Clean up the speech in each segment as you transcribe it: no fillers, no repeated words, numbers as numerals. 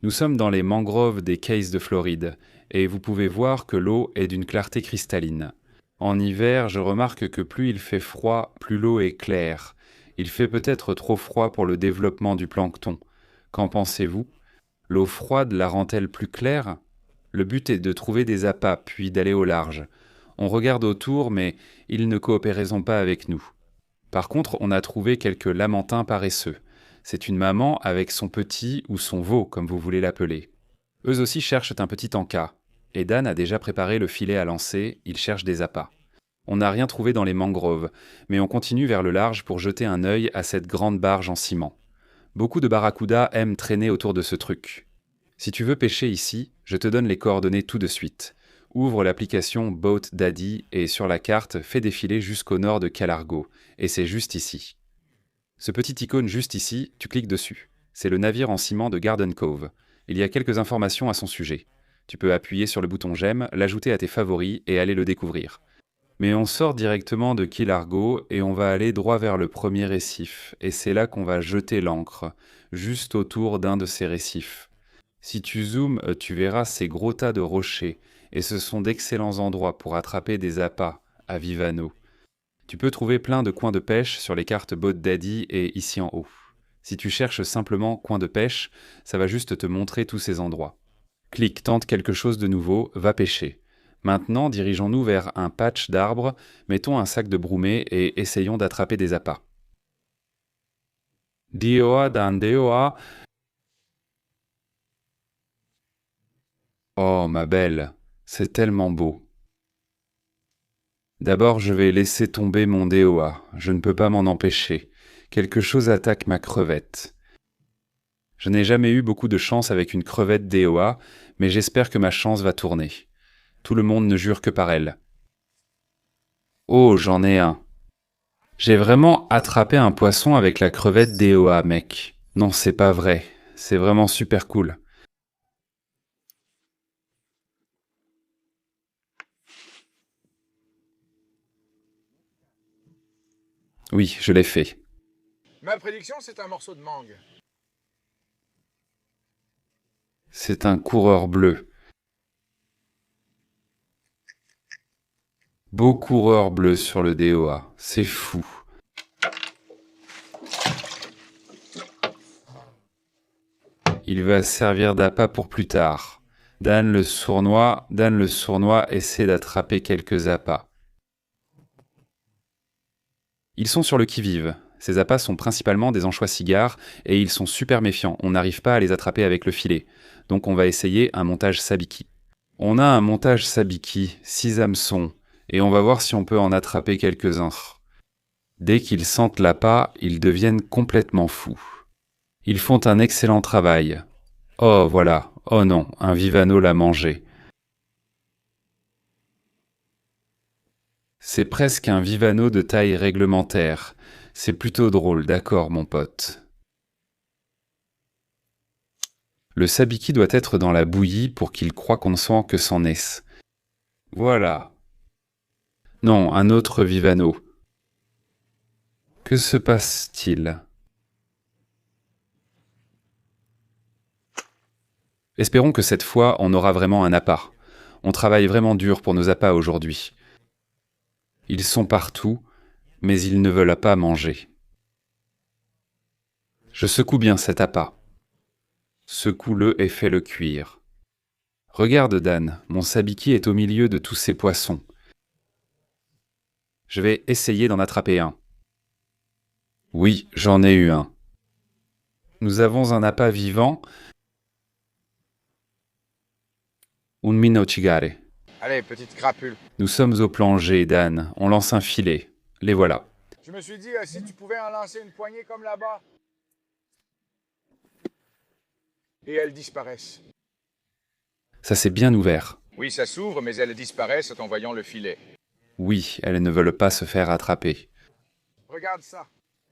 Nous sommes dans les mangroves des Keys de Floride, et vous pouvez voir que l'eau est d'une clarté cristalline. En hiver, je remarque que plus il fait froid, plus l'eau est claire. Il fait peut-être trop froid pour le développement du plancton. Qu'en pensez-vous? L'eau froide la rend-elle plus claire? Le but est de trouver des appâts, puis d'aller au large. On regarde autour, mais ils ne coopéreront pas avec nous. Par contre, on a trouvé quelques lamantins paresseux. C'est une maman avec son petit ou son veau, comme vous voulez l'appeler. Eux aussi cherchent un petit encas. Et Dan a déjà préparé le filet à lancer, ils cherchent des appâts. On n'a rien trouvé dans les mangroves, mais on continue vers le large pour jeter un œil à cette grande barge en ciment. Beaucoup de barracudas aiment traîner autour de ce truc. Si tu veux pêcher ici, je te donne les coordonnées tout de suite. Ouvre l'application Boat Daddy et sur la carte, fais défiler jusqu'au nord de Calargo, et c'est juste ici. Ce petit icône juste ici, tu cliques dessus. C'est le navire en ciment de Garden Cove. Il y a quelques informations à son sujet. Tu peux appuyer sur le bouton j'aime, l'ajouter à tes favoris et aller le découvrir. Mais on sort directement de Key Largo et on va aller droit vers le premier récif, et c'est là qu'on va jeter l'ancre, juste autour d'un de ces récifs. Si tu zoomes, tu verras ces gros tas de rochers, et ce sont d'excellents endroits pour attraper des appâts à vive anneau. Tu peux trouver plein de coins de pêche sur les cartes Boat Daddy et ici en haut. Si tu cherches simplement coin de pêche, ça va juste te montrer tous ces endroits. Clique, tente quelque chose de nouveau, va pêcher. Maintenant, dirigeons-nous vers un patch d'arbres, mettons un sac de broumée et essayons d'attraper des appâts. Dioa dan Deoa. Oh, ma belle, c'est tellement beau. D'abord, je vais laisser tomber mon Deoa. Je ne peux pas m'en empêcher. Quelque chose attaque ma crevette. Je n'ai jamais eu beaucoup de chance avec une crevette Deoa, mais j'espère que ma chance va tourner. Tout le monde ne jure que par elle. Oh, j'en ai un. J'ai vraiment attrapé un poisson avec la crevette Deoa, mec. Non, c'est pas vrai. C'est vraiment super cool. Oui, je l'ai fait. Ma prédiction, c'est un morceau de mangue. C'est un coureur bleu. Beau coureur bleu sur le DOA. C'est fou. Il va servir d'appât pour plus tard. Dan le sournois essaie d'attraper quelques appâts. Ils sont sur le qui-vive. Ces appâts sont principalement des anchois cigares et ils sont super méfiants. On n'arrive pas à les attraper avec le filet. Donc on va essayer un montage sabiki. On a un montage sabiki, 6 hameçons, et on va voir si on peut en attraper quelques-uns. Dès qu'ils sentent l'appât, ils deviennent complètement fous. Ils font un excellent travail. Oh voilà, oh non, un vivano l'a mangé. C'est presque un vivano de taille réglementaire. C'est plutôt drôle, d'accord, mon pote. Le sabiki doit être dans la bouillie pour qu'il croie qu'on ne sent que son est. Voilà. Non, un autre vivano. Que se passe-t-il? Espérons que cette fois, on aura vraiment un appât. On travaille vraiment dur pour nos appâts aujourd'hui. Ils sont partout, mais ils ne veulent pas manger. Je secoue bien cet appât. Secoue-le et fais-le cuire. Regarde, Dan, mon sabiki est au milieu de tous ces poissons. Je vais essayer d'en attraper un. Oui, j'en ai eu un. Nous avons un appât vivant. Un minocigare. Allez, petite crapule. Nous sommes au plongée, Dan. On lance un filet. Les voilà. Je me suis dit, si tu pouvais en lancer une poignée comme là-bas. Et elles disparaissent. Ça s'est bien ouvert. Oui, ça s'ouvre, mais elles disparaissent en voyant le filet. Oui, elles ne veulent pas se faire attraper. Regarde ça.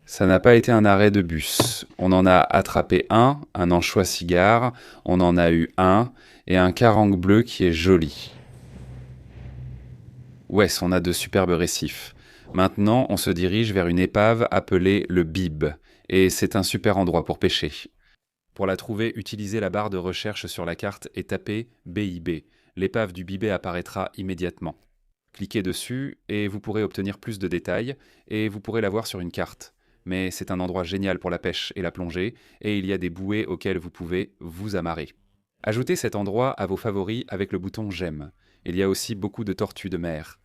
Ça n'a pas été un arrêt de bus. On en a attrapé un anchois cigare, on en a eu un, et un carangue bleu qui est joli. Ouais, on a de superbes récifs. Maintenant, on se dirige vers une épave appelée le Bib, et c'est un super endroit pour pêcher. Pour la trouver, utilisez la barre de recherche sur la carte et tapez BIB. L'épave du Bibet apparaîtra immédiatement. Cliquez dessus et vous pourrez obtenir plus de détails et vous pourrez la voir sur une carte. Mais c'est un endroit génial pour la pêche et la plongée et il y a des bouées auxquelles vous pouvez vous amarrer. Ajoutez cet endroit à vos favoris avec le bouton j'aime. Il y a aussi beaucoup de tortues de mer.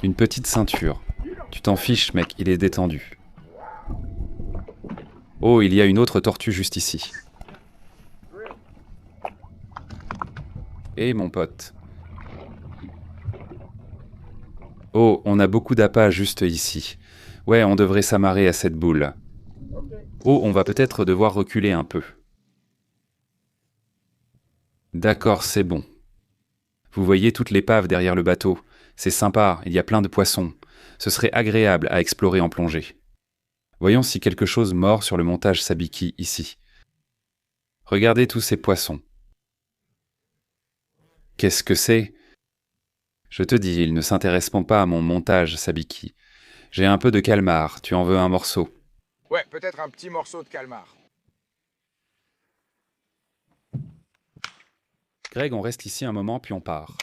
Une petite ceinture. Tu t'en fiches, mec, il est détendu. Oh, il y a une autre tortue juste ici. Eh, mon pote. Oh, on a beaucoup d'appâts juste ici. Ouais, on devrait s'amarrer à cette boule. Oh, on va peut-être devoir reculer un peu. D'accord, c'est bon. Vous voyez toute l'épave derrière le bateau. C'est sympa, il y a plein de poissons. Ce serait agréable à explorer en plongée. Voyons si quelque chose mord sur le montage Sabiki ici. Regardez tous ces poissons. Qu'est-ce que c'est ? Je te dis, ils ne s'intéresseront pas à mon montage Sabiki. J'ai un peu de calmar, tu en veux un morceau ? Ouais, peut-être un petit morceau de calmar. Greg, on reste ici un moment puis on part.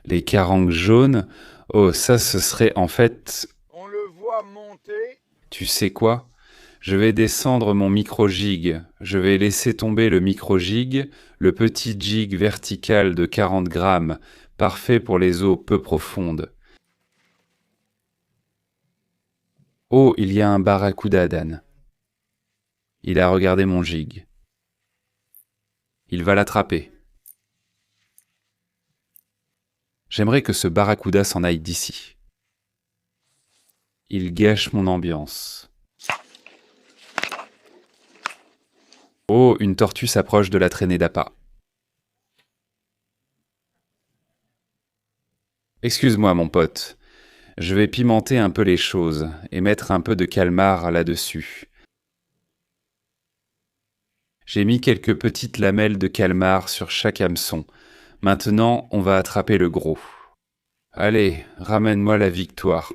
Les carangues jaunes, oh ça ce serait en fait... On le voit monter. Tu sais quoi ? Je vais descendre mon micro-jig. Je vais laisser tomber le micro-jig, le petit jig vertical de 40 grammes, parfait pour les eaux peu profondes. Oh, il y a un barracuda, Dan. Il a regardé mon jig. Il va l'attraper. J'aimerais que ce barracuda s'en aille d'ici. Il gâche mon ambiance. Oh, une tortue s'approche de la traînée d'appât. Excuse-moi, mon pote. Je vais pimenter un peu les choses et mettre un peu de calmar là-dessus. J'ai mis quelques petites lamelles de calmar sur chaque hameçon. Maintenant, on va attraper le gros. Allez, ramène-moi la victoire.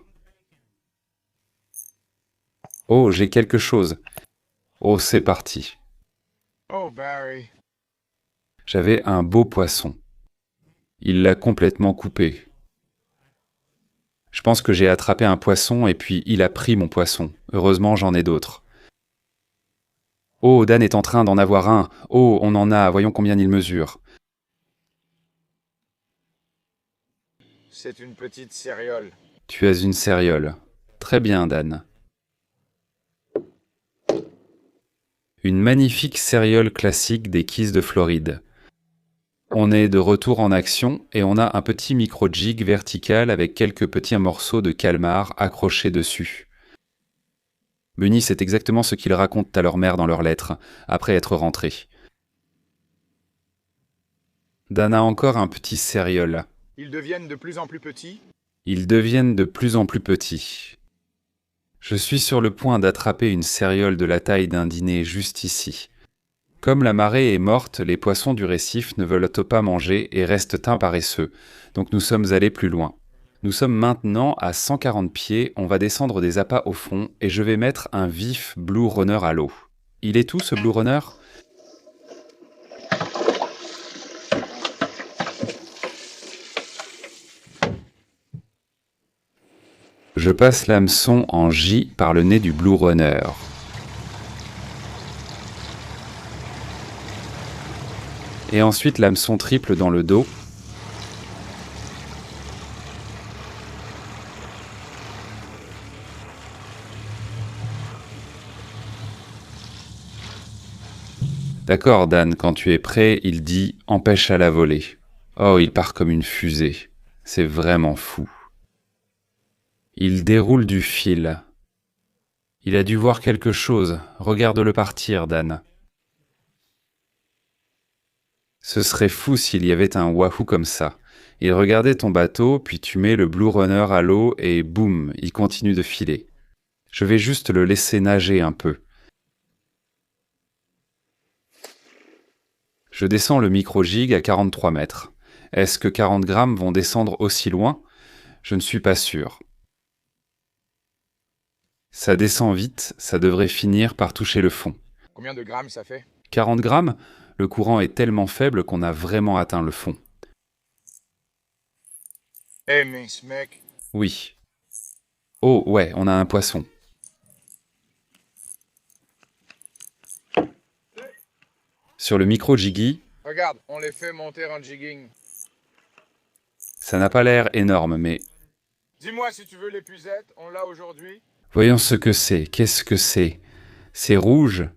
Oh, j'ai quelque chose. Oh, c'est parti. Oh, Barry. J'avais un beau poisson. Il l'a complètement coupé. Je pense que j'ai attrapé un poisson et puis il a pris mon poisson. Heureusement, j'en ai d'autres. Oh, Dan est en train d'en avoir un. Oh, on en a, voyons combien il mesure. C'est une petite céréole. Tu as une céréole. Très bien, Dan. Une magnifique céréole classique des Keys de Floride. On est de retour en action et on a un petit micro-jig vertical avec quelques petits morceaux de calmar accrochés dessus. Bunny, c'est exactement ce qu'ils racontent à leur mère dans leurs lettres, après être rentrés. Dan a encore un petit céréole. Ils deviennent de plus en plus petits. Ils deviennent de plus en plus petits. Je suis sur le point d'attraper une céréole de la taille d'un dîner juste ici. Comme la marée est morte, les poissons du récif ne veulent pas manger et restent paresseux, donc nous sommes allés plus loin. Nous sommes maintenant à 140 pieds, on va descendre des appâts au fond et je vais mettre un vif Blue Runner à l'eau. Il est où ce Blue Runner ? Je passe l'hameçon en J par le nez du Blue Runner. Et ensuite l'hameçon triple dans le dos. D'accord, Dan, quand tu es prêt, il dit « empêche à la volée ». Oh, il part comme une fusée. C'est vraiment fou. Il déroule du fil. Il a dû voir quelque chose. Regarde-le partir, Dan. Ce serait fou s'il y avait un wahoo comme ça. Il regardait ton bateau, puis tu mets le Blue Runner à l'eau et boum, il continue de filer. Je vais juste le laisser nager un peu. Je descends le micro-jig à 43 mètres. Est-ce que 40 grammes vont descendre aussi loin ? Je ne suis pas sûr. Ça descend vite, ça devrait finir par toucher le fond. Combien de grammes ça fait? 40 grammes? Le courant est tellement faible qu'on a vraiment atteint le fond. Eh mince, mec. Oui. Oh ouais, on a un poisson. Sur le micro-jiggy, Regarde, on les fait monter en jigging. ça n'a pas l'air énorme, mais Dis-moi si tu veux l'épuisette, on l'a aujourd'hui. voyons ce que c'est. Qu'est-ce que c'est? C'est rouge?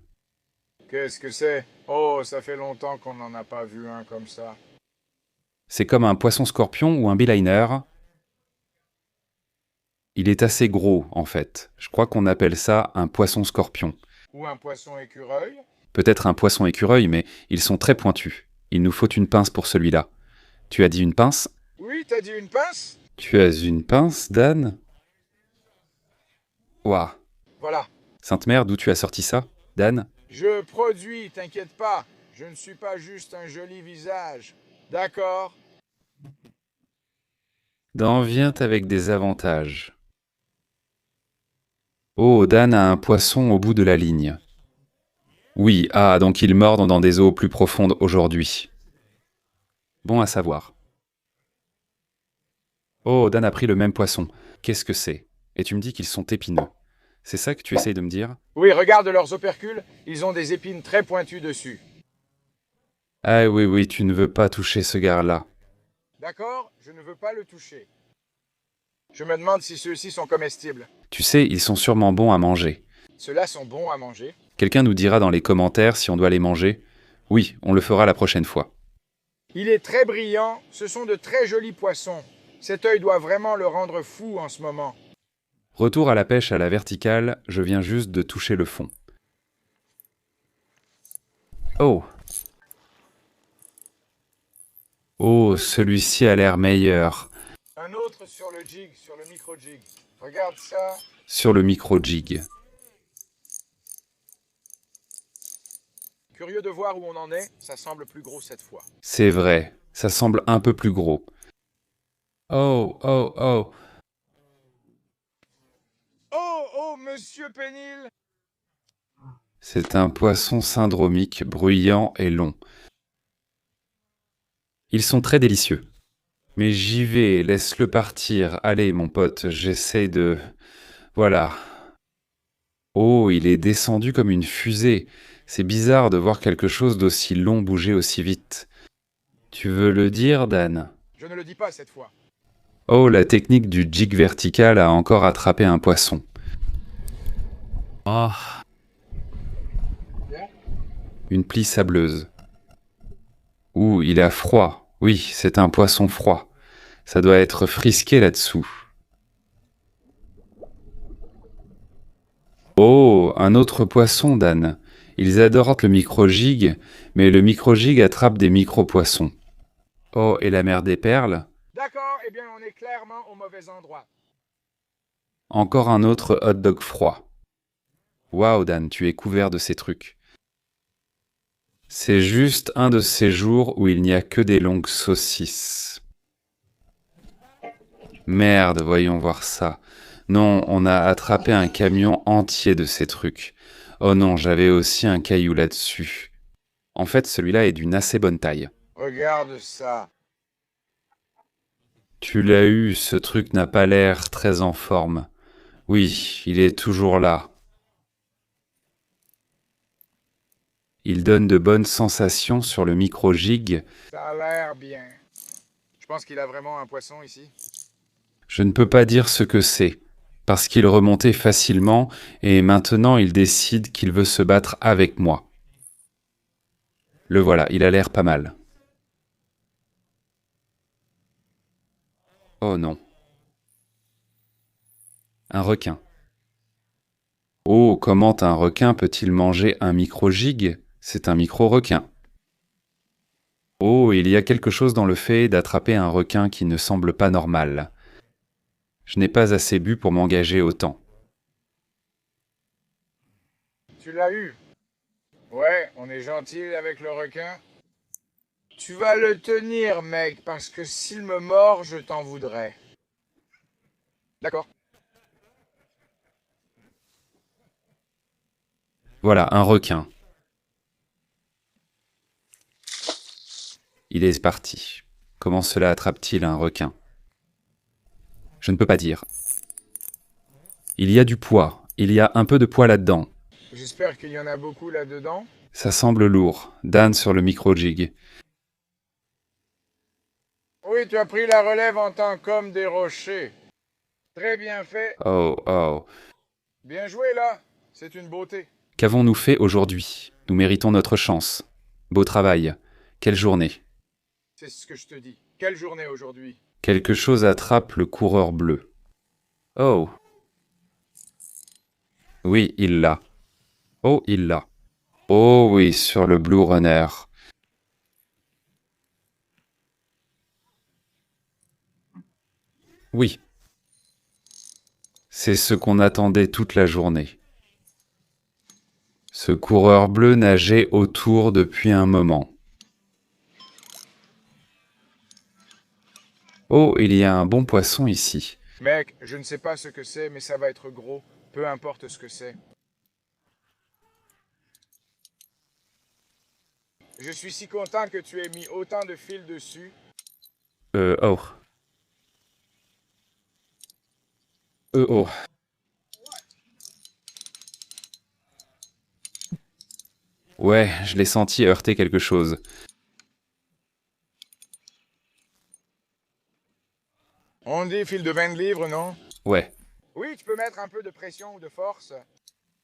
Qu'est-ce que c'est? Oh, ça fait longtemps qu'on n'en a pas vu un comme ça. C'est comme un poisson-scorpion ou un beeliner. Il est assez gros, en fait. Je crois qu'on appelle ça un poisson-scorpion. Ou un poisson écureuil. Peut-être un poisson-écureuil, mais ils sont très pointus. Il nous faut une pince pour celui-là. Tu as dit une pince? Oui, t'as dit une pince? Tu as une pince, Dan? Ouah. Voilà. Sainte-Mère, d'où tu as sorti ça, Dan? Je produis, t'inquiète pas. Je ne suis pas juste un joli visage. D'accord? Dan vient avec des avantages. Oh, Dan a un poisson au bout de la ligne. Oui, ah, donc il mord dans des eaux plus profondes aujourd'hui. Bon à savoir. Oh, Dan a pris le même poisson. Qu'est-ce que c'est? Et tu me dis qu'ils sont épineux. C'est ça que tu essayes de me dire? Oui, regarde leurs opercules. Ils ont des épines très pointues dessus. Ah oui, oui, tu ne veux pas toucher ce gars-là. D'accord? Je ne veux pas le toucher. Je me demande si ceux-ci sont comestibles. Tu sais, ils sont sûrement bons à manger. Ceux-là sont bons à manger. Quelqu'un nous dira dans les commentaires si on doit les manger. Oui, on le fera la prochaine fois. Il est très brillant. Ce sont de très jolis poissons. Cet œil doit vraiment le rendre fou en ce moment. Retour à la pêche à la verticale, je viens juste de toucher le fond. Oh! Oh, celui-ci a l'air meilleur. Un autre sur le jig, sur le micro-jig. Regarde ça. Sur le micro-jig. Curieux de voir où on en est, ça semble plus gros cette fois. C'est vrai, ça semble un peu plus gros. Oh, oh, oh. Oh, oh, monsieur Pénil! C'est un poisson syndromique, bruyant et long. Ils sont très délicieux. Mais j'y vais, laisse-le partir. Allez, mon pote, j'essaie de... Voilà. Oh, il est descendu comme une fusée. C'est bizarre de voir quelque chose d'aussi long bouger aussi vite. Tu veux le dire, Dan? Je ne le dis pas cette fois. Oh, la technique du jig vertical a encore attrapé un poisson. Ah. Une plie sableuse. Ouh, il a froid. Oui, c'est un poisson froid. Ça doit être frisqué là-dessous. Oh, un autre poisson, Dan. Ils adorent le micro-jig, mais le micro-jig attrape des micro-poissons. Oh, et la mer des perles? D'accord, eh bien on est clairement au mauvais endroit. Encore un autre hot dog froid. Waouh, Dan, tu es couvert de ces trucs. C'est juste un de ces jours où il n'y a que des longues saucisses. Merde, voyons voir ça. Non, on a attrapé un camion entier de ces trucs. Oh non, j'avais aussi un caillou là-dessus. En fait, celui-là est d'une assez bonne taille. Regarde ça. Tu l'as eu, ce truc n'a pas l'air très en forme. Oui, il est toujours là. Il donne de bonnes sensations sur le micro-jig. Ça a l'air bien. Je pense qu'il a vraiment un poisson ici. Je ne peux pas dire ce que c'est, parce qu'il remontait facilement et maintenant il décide qu'il veut se battre avec moi. Le voilà, il a l'air pas mal. Oh non. Un requin. Oh, comment un requin peut-il manger un micro-jig? C'est un micro-requin. Oh, il y a quelque chose dans le fait d'attraper un requin qui ne semble pas normal. Je n'ai pas assez bu pour m'engager autant. Tu l'as eu. Ouais, on est gentil avec le requin. Tu vas le tenir, mec, parce que s'il me mord, je t'en voudrais. D'accord. Voilà, un requin. Il est parti. Comment cela attrape-t-il un requin? Je ne peux pas dire. Il y a du poids. Il y a un peu de poids là-dedans. J'espère qu'il y en a beaucoup là-dedans. Ça semble lourd. Dan sur le micro-jig. Oui, tu as pris la relève en tant qu'homme des rochers. Très bien fait. Oh, oh. Bien joué là. C'est une beauté. Qu'avons-nous fait aujourd'hui? Nous méritons notre chance. Beau travail. Quelle journée. C'est ce que je te dis. Quelle journée aujourd'hui? Quelque chose attrape le coureur bleu. Oh. Oui, il l'a. Oh, il l'a. Oh oui, sur le Blue Runner. Oui. C'est ce qu'on attendait toute la journée. Ce coureur bleu nageait autour depuis un moment. Oh, il y a un bon poisson ici. Mec, je ne sais pas ce que c'est, mais ça va être gros. Peu importe ce que c'est. Je suis si content que tu aies mis autant de fils dessus. Oh. Oh. Ouais, je l'ai senti heurter quelque chose. On dit fil de 20 livres, non? Ouais. Oui, tu peux mettre un peu de pression ou de force.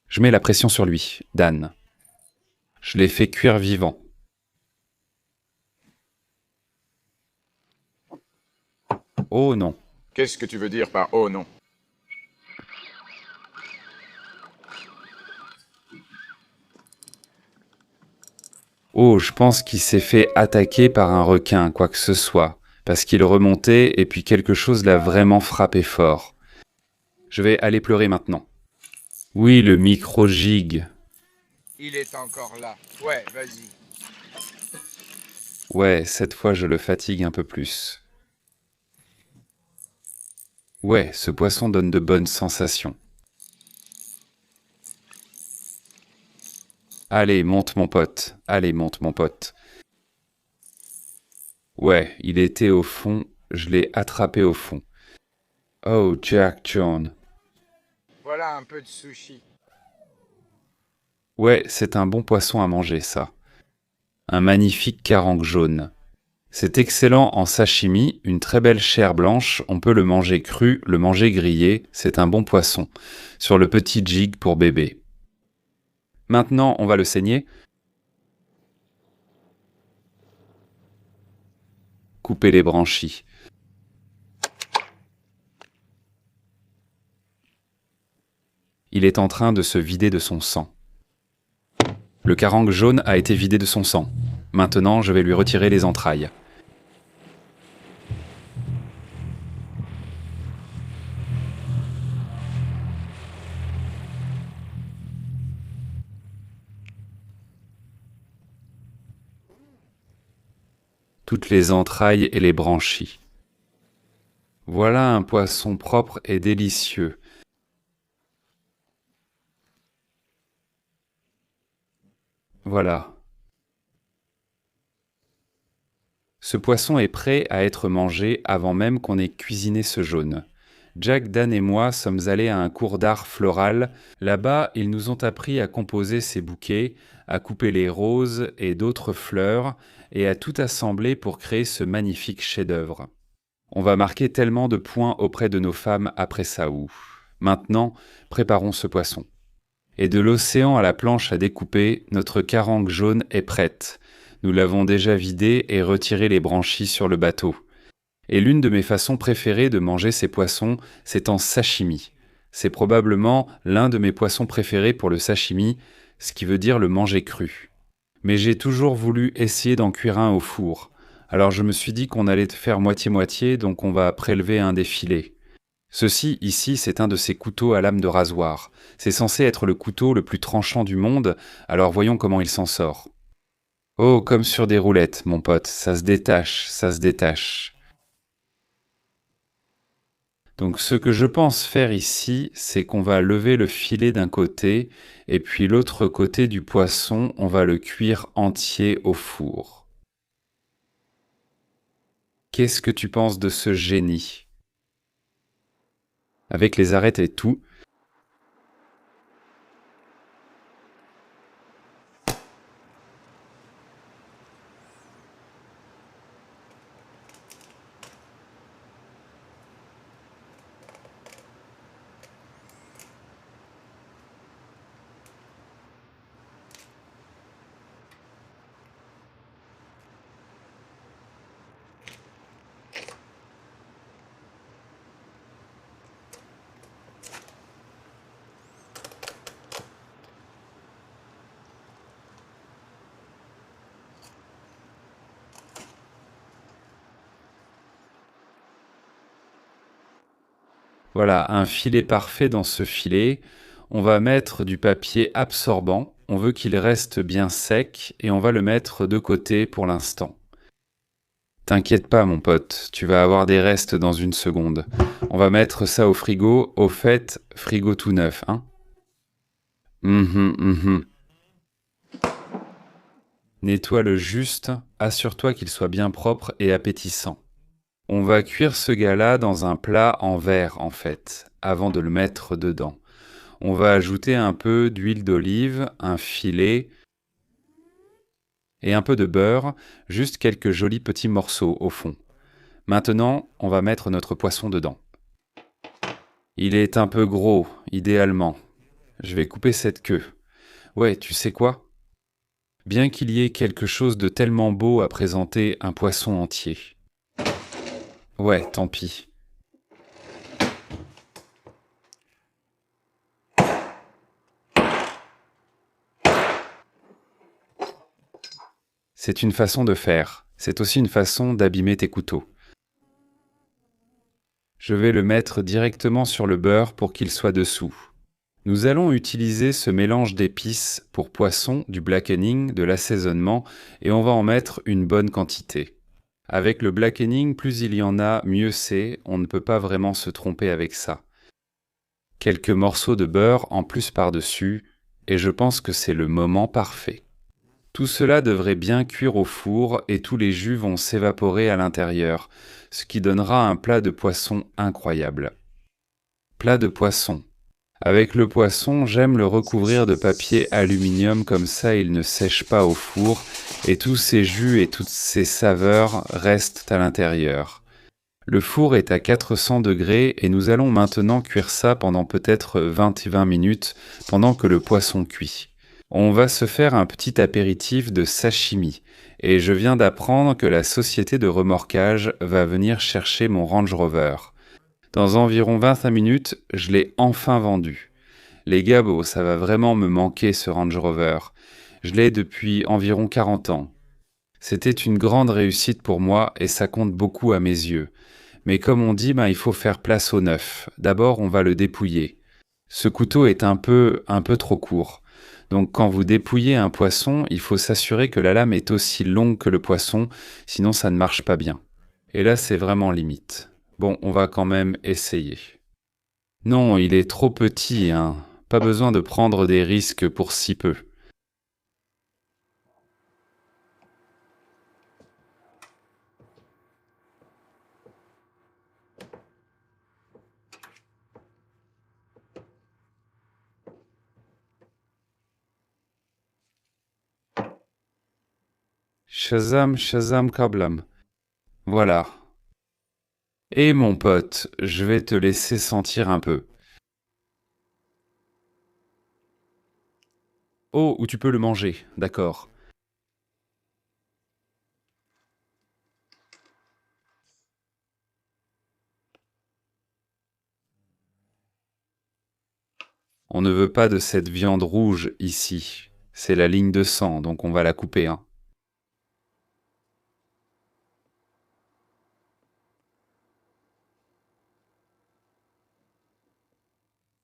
Je mets la pression sur lui, Dan. Je l'ai fait cuire vivant. Oh non. Qu'est-ce que tu veux dire par oh non? Oh, je pense qu'il s'est fait attaquer par un requin, quoi que ce soit, parce qu'il remontait et puis quelque chose l'a vraiment frappé fort. Je vais aller pleurer maintenant. Oui, le micro-jig. Il est encore là. Ouais, vas-y. Ouais, cette fois je le fatigue un peu plus. Ouais, ce poisson donne de bonnes sensations. Allez, monte mon pote. Allez, monte mon pote. Ouais, il était au fond, je l'ai attrapé au fond. Oh, Jack John. Voilà un peu de sushi. Ouais, c'est un bon poisson à manger, ça. Un magnifique carangue jaune. C'est excellent en sashimi, une très belle chair blanche, on peut le manger cru, le manger grillé, c'est un bon poisson. Sur le petit jig pour bébé. Maintenant, on va le saigner. Couper les branchies. Il est en train de se vider de son sang. Le carangue jaune a été vidé de son sang. Maintenant, je vais lui retirer les entrailles. Toutes les entrailles et les branchies. Voilà un poisson propre et délicieux. Voilà. Ce poisson est prêt à être mangé avant même qu'on ait cuisiné ce jaune. Jack, Dan et moi sommes allés à un cours d'art floral. Là-bas, ils nous ont appris à composer ces bouquets, à couper les roses et d'autres fleurs, et à tout assembler pour créer ce magnifique chef-d'œuvre. On va marquer tellement de points auprès de nos femmes après Saou. Maintenant, préparons ce poisson. Et de l'océan à la planche à découper, notre carangue jaune est prête. Nous l'avons déjà vidée et retiré les branchies sur le bateau. Et l'une de mes façons préférées de manger ces poissons, c'est en sashimi. C'est probablement l'un de mes poissons préférés pour le sashimi, ce qui veut dire le manger cru. Mais j'ai toujours voulu essayer d'en cuire un au four. Alors je me suis dit qu'on allait faire moitié-moitié, donc on va prélever un des filets. Ceci, ici, c'est un de ces couteaux à lame de rasoir. C'est censé être le couteau le plus tranchant du monde, alors voyons comment il s'en sort. Oh, comme sur des roulettes, mon pote, ça se détache, ça se détache. Donc ce que je pense faire ici, c'est qu'on va lever le filet d'un côté, et puis l'autre côté du poisson, on va le cuire entier au four. Qu'est-ce que tu penses de ce génie? Avec les arêtes et tout, voilà, un filet parfait dans ce filet. On va mettre du papier absorbant. On veut qu'il reste bien sec et on va le mettre de côté pour l'instant. T'inquiète pas, mon pote, tu vas avoir des restes dans une seconde. On va mettre ça au frigo. Au fait, frigo tout neuf, hein? Nettoie-le juste, assure-toi qu'il soit bien propre et appétissant. On va cuire ce gars-là dans un plat en verre, en fait, avant de le mettre dedans. On va ajouter un peu d'huile d'olive, un filet et un peu de beurre, juste quelques jolis petits morceaux au fond. Maintenant, on va mettre notre poisson dedans. Il est un peu gros, idéalement. Je vais couper cette queue. Ouais, tu sais quoi? Bien qu'il y ait quelque chose de tellement beau à présenter un poisson entier. Ouais, tant pis. C'est une façon de faire. C'est aussi une façon d'abîmer tes couteaux. Je vais le mettre directement sur le beurre pour qu'il soit dessous. Nous allons utiliser ce mélange d'épices pour poisson, du blackening, de l'assaisonnement, et on va en mettre une bonne quantité. Avec le blackening, plus il y en a, mieux c'est, on ne peut pas vraiment se tromper avec ça. Quelques morceaux de beurre en plus par-dessus, et je pense que c'est le moment parfait. Tout cela devrait bien cuire au four et tous les jus vont s'évaporer à l'intérieur, ce qui donnera un plat de poisson incroyable. Plat de poisson. Avec le poisson, j'aime le recouvrir de papier aluminium comme ça il ne sèche pas au four et tous ces jus et toutes ces saveurs restent à l'intérieur. Le four est à 400 degrés et nous allons maintenant cuire ça pendant peut-être 20 minutes pendant que le poisson cuit. On va se faire un petit apéritif de sashimi et je viens d'apprendre que la société de remorquage va venir chercher mon Range Rover. Dans environ 25 minutes, je l'ai enfin vendu. Les gars, bon, ça va vraiment me manquer ce Range Rover. Je l'ai depuis environ 40 ans. C'était une grande réussite pour moi et ça compte beaucoup à mes yeux. Mais comme on dit, il faut faire place au neuf. D'abord, on va le dépouiller. Ce couteau est un peu trop court. Donc quand vous dépouillez un poisson, il faut s'assurer que la lame est aussi longue que le poisson, sinon ça ne marche pas bien. Et là, c'est vraiment limite. Bon, on va quand même essayer. Non, il est trop petit, hein. Pas besoin de prendre des risques pour si peu. Shazam, Shazam, Kablam. Voilà. Et mon pote, je vais te laisser sentir un peu. Oh, ou tu peux le manger, d'accord. On ne veut pas de cette viande rouge ici. C'est la ligne de sang, donc on va la couper, hein.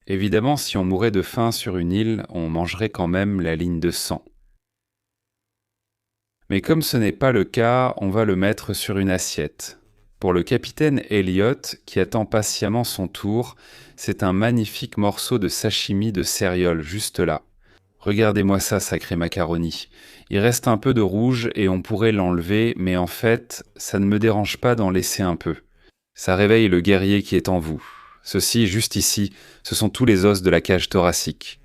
Évidemment, si on mourait de faim sur une île, on mangerait quand même la ligne de sang. Mais comme ce n'est pas le cas, on va le mettre sur une assiette. Pour le capitaine Elliot, qui attend patiemment son tour, c'est un magnifique morceau de sashimi de céréales juste là. Regardez-moi ça, sacré macaroni. Il reste un peu de rouge et on pourrait l'enlever, mais en fait, ça ne me dérange pas d'en laisser un peu. Ça réveille le guerrier qui est en vous. Ceci, juste ici, ce sont tous les os de la cage thoracique.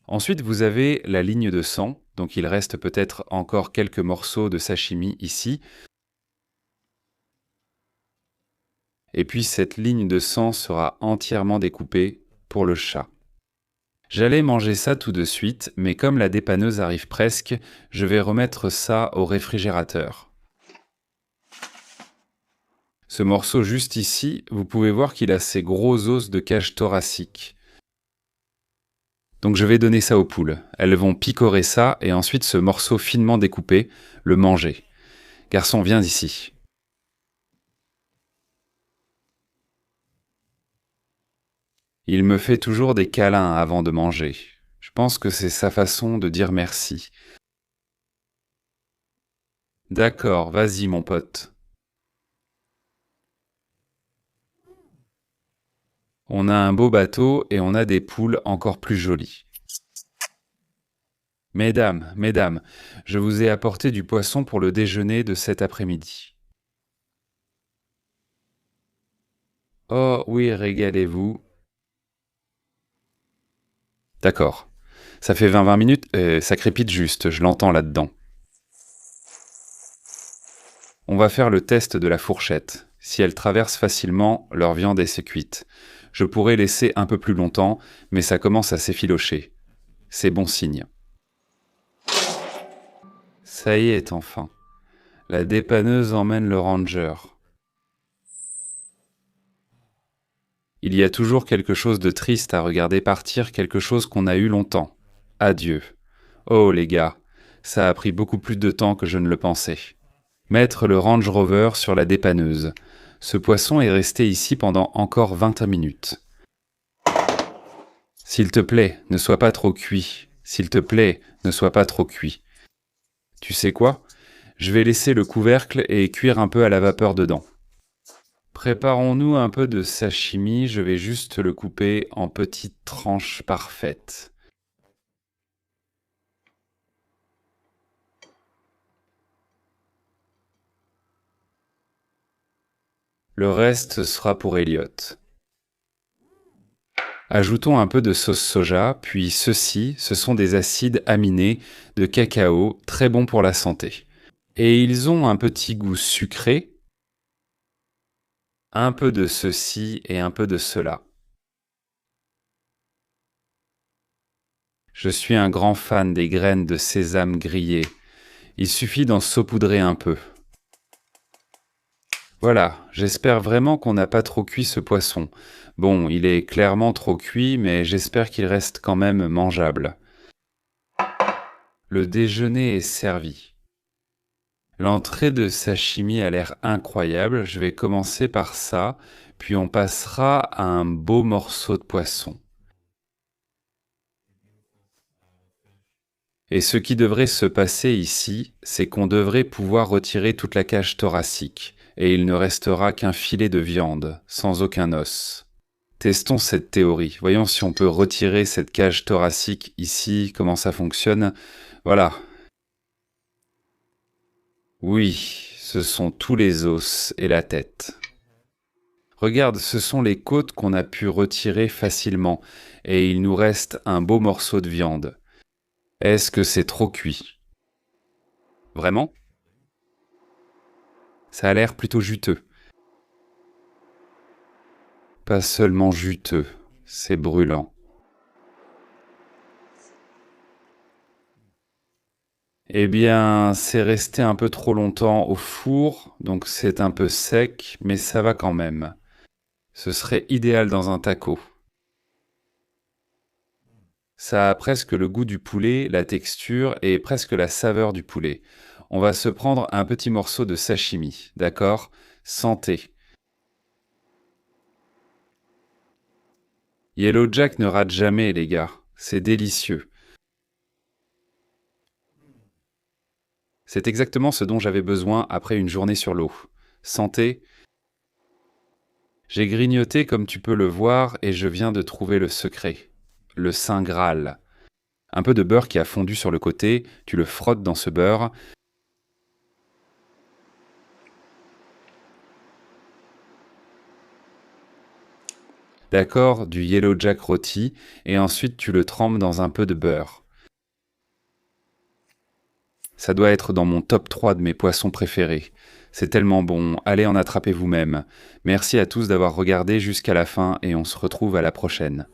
Ensuite, vous avez la ligne de sang, donc il reste peut-être encore quelques morceaux de sashimi ici. Et puis cette ligne de sang sera entièrement découpée pour le chat. J'allais manger ça tout de suite, mais comme la dépanneuse arrive presque, je vais remettre ça au réfrigérateur. Ce morceau juste ici, vous pouvez voir qu'il a ces gros os de cage thoracique. Donc je vais donner ça aux poules. Elles vont picorer ça et ensuite ce morceau finement découpé, le manger. Garçon, viens ici. Il me fait toujours des câlins avant de manger. Je pense que c'est sa façon de dire merci. D'accord, vas-y mon pote. On a un beau bateau et on a des poules encore plus jolies. Mesdames, je vous ai apporté du poisson pour le déjeuner de cet après-midi. Oh oui, régalez-vous. D'accord. Ça fait 20 minutes, ça crépite juste, je l'entends là-dedans. On va faire le test de la fourchette. Si elle traverse facilement, leur viande est cuite. Je pourrais laisser un peu plus longtemps, mais ça commence à s'effilocher. C'est bon signe. Ça y est enfin. La dépanneuse emmène le ranger. Il y a toujours quelque chose de triste à regarder partir quelque chose qu'on a eu longtemps. Adieu. Oh les gars, ça a pris beaucoup plus de temps que je ne le pensais. Mettre le Range Rover sur la dépanneuse. Ce poisson est resté ici pendant encore 20 minutes. S'il te plaît, ne sois pas trop cuit. S'il te plaît, ne sois pas trop cuit. Tu sais quoi? Je vais laisser le couvercle et cuire un peu à la vapeur dedans. Préparons-nous un peu de sashimi, je vais juste le couper en petites tranches parfaites. Le reste sera pour Elliot. Ajoutons un peu de sauce soja, puis ceux-ci, ce sont des acides aminés de cacao, très bons pour la santé. Et ils ont un petit goût sucré, un peu de ceci et un peu de cela. Je suis un grand fan des graines de sésame grillées. Il suffit d'en saupoudrer un peu. Voilà, j'espère vraiment qu'on n'a pas trop cuit ce poisson. Bon, il est clairement trop cuit, mais j'espère qu'il reste quand même mangeable. Le déjeuner est servi. L'entrée de sashimi a l'air incroyable, je vais commencer par ça, puis on passera à un beau morceau de poisson. Et ce qui devrait se passer ici, c'est qu'on devrait pouvoir retirer toute la cage thoracique, et il ne restera qu'un filet de viande, sans aucun os. Testons cette théorie, voyons si on peut retirer cette cage thoracique ici, comment ça fonctionne. Voilà. Oui, ce sont tous les os et la tête. Regarde, ce sont les côtes qu'on a pu retirer facilement, et il nous reste un beau morceau de viande. Est-ce que c'est trop cuit? Vraiment? Ça a l'air plutôt juteux. Pas seulement juteux, c'est brûlant. Eh bien, c'est resté un peu trop longtemps au four, donc c'est un peu sec, mais ça va quand même. Ce serait idéal dans un taco. Ça a presque le goût du poulet, la texture et presque la saveur du poulet. On va se prendre un petit morceau de sashimi, d'accord? Santé. Yellow Jack ne rate jamais, les gars. C'est délicieux. C'est exactement ce dont j'avais besoin après une journée sur l'eau. Santé. J'ai grignoté comme tu peux le voir et je viens de trouver le secret. Le Saint Graal. Un peu de beurre qui a fondu sur le côté, tu le frottes dans ce beurre. D'accord, du Yellow Jack rôti, et ensuite tu le trempes dans un peu de beurre. Ça doit être dans mon top 3 de mes poissons préférés. C'est tellement bon, allez en attraper vous-même. Merci à tous d'avoir regardé jusqu'à la fin et on se retrouve à la prochaine.